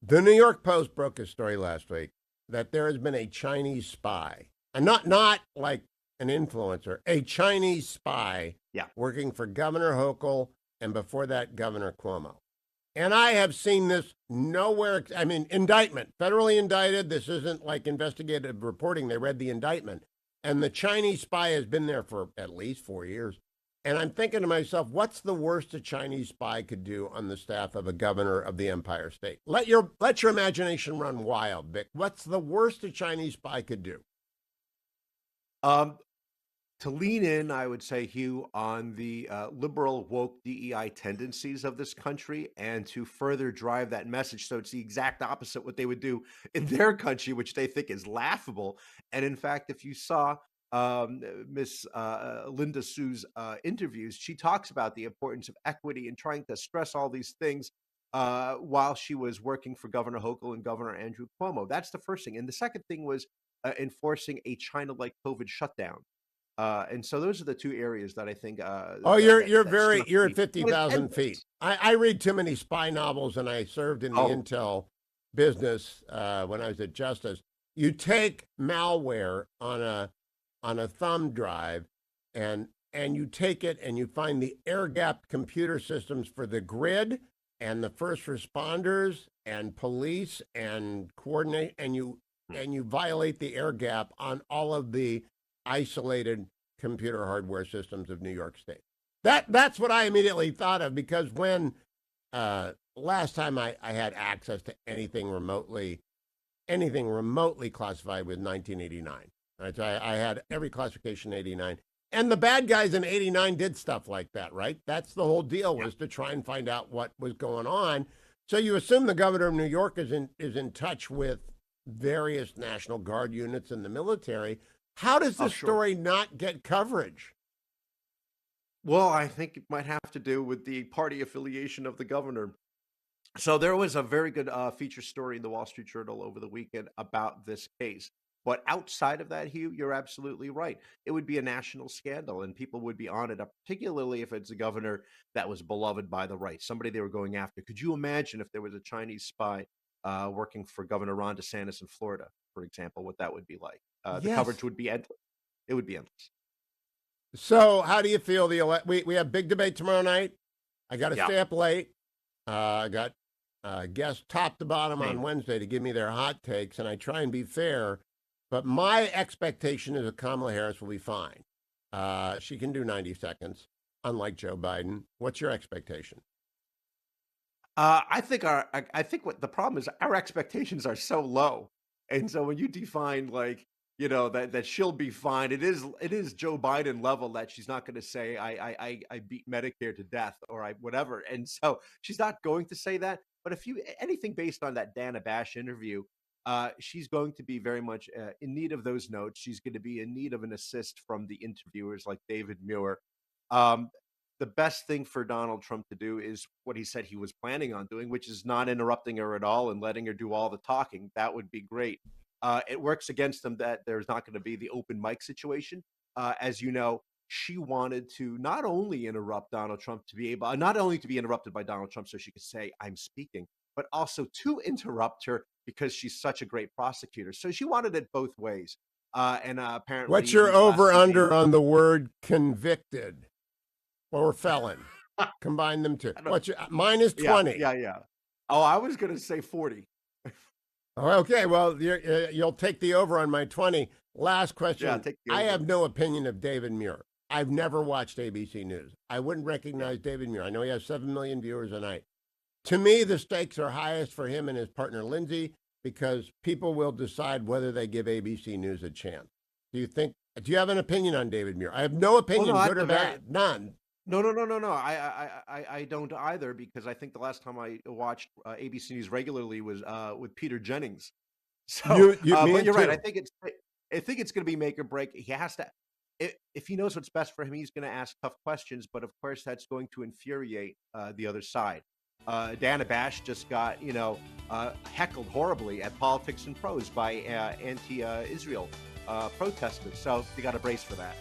The New York Post broke a story last week that there has been a Chinese spy, and not like an influencer, a Chinese spy Yeah. working for Governor Hochul and before that Governor Cuomo. And I have seen this nowhere. I mean, indictment, federally indicted. This isn't like investigative reporting. They read the indictment. And the Chinese spy has been there for at least 4 years. And I'm thinking to myself, what's the worst a Chinese spy could do on the staff of a governor of the Empire State? Let your imagination run wild, Vic. What's the worst a Chinese spy could do? Um, to lean in, I would say, Hugh, on the liberal woke DEI tendencies of this country and to further drive that message. So it's the exact opposite what they would do in their country, which they think is laughable. And in fact, if you saw Miss Linda Sue's interviews, she talks about the importance of equity and trying to stress all these things while she was working for Governor Hochul and Governor Andrew Cuomo. That's the first thing. And the second thing was enforcing a China-like COVID shutdown. And so those are the two areas that I think. Oh, you're at 50,000 endless. feet. I read too many spy novels, and I served in the Oh, intel business when I was at Justice. You take malware on a thumb drive, and you take it and you find the air-gapped computer systems for the grid and the first responders and police and coordinate, and you violate the air gap on all of the isolated computer hardware systems of New York State. That's what I immediately thought of, because when last time I had access to anything remotely classified with 1989. Right, so I had every classification in 89. And the bad guys in 89 did stuff like that, right? That's the whole deal, was to try and find out what was going on. So you assume the governor of New York is in touch with various National Guard units in the military. How does this story not get coverage? Well, I think it might have to do with the party affiliation of the governor. So there was a very good feature story in the Wall Street Journal over the weekend about this case. But outside of that, Hugh, you're absolutely right. It would be a national scandal, and people would be on it, particularly if it's a governor that was beloved by the right, somebody they were going after. Could you imagine if there was a Chinese spy working for Governor Ron DeSantis in Florida, for example, what that would be like? The coverage would be endless. It would be endless. So how do you feel? We have big debate tomorrow night. I got to stay up late. I got guests top to bottom on Wednesday to give me their hot takes, and I try and be fair. But my expectation is that Kamala Harris will be fine. She can do 90 seconds, unlike Joe Biden. What's your expectation? I think what the problem is, our expectations are so low, and so when you define that she'll be fine, it is Joe Biden level that she's not going to say I beat Medicare to death or I whatever, and so she's not going to say that. But if anything based on that Dana Bash interview, she's going to be very much in need of those notes. She's going to be in need of an assist from the interviewers like David Muir. The best thing for Donald Trump to do is what he said he was planning on doing, which is not interrupting her at all and letting her do all the talking. That would be great. It works against them that there's not going to be the open mic situation. As you know, she wanted to not only interrupt Donald Trump not only to be interrupted by Donald Trump so she could say, I'm speaking, but also to interrupt her because she's such a great prosecutor. So she wanted it both ways. And apparently, what's your over-under on the word convicted or felon? Combine them two. What's your mine is 20. Yeah. Oh, I was going to say 40. Okay, well, you'll take the over on my 20. Last question. Yeah, take the over. I have no opinion of David Muir. I've never watched ABC News. I wouldn't recognize David Muir. I know he has 7 million viewers a night. To me, the stakes are highest for him and his partner, Lindsay, because people will decide whether they give ABC News a chance. Do you have an opinion on David Muir? I have no opinion, good or bad. None. No. I don't either, because I think the last time I watched ABC News regularly was with Peter Jennings. So, but you're right. I think it's going to be make or break. He has to, if he knows what's best for him, he's going to ask tough questions. But of course, that's going to infuriate the other side. Dana Bash just got heckled horribly at Politics and Prose by anti-Israel protesters. So you got to brace for that.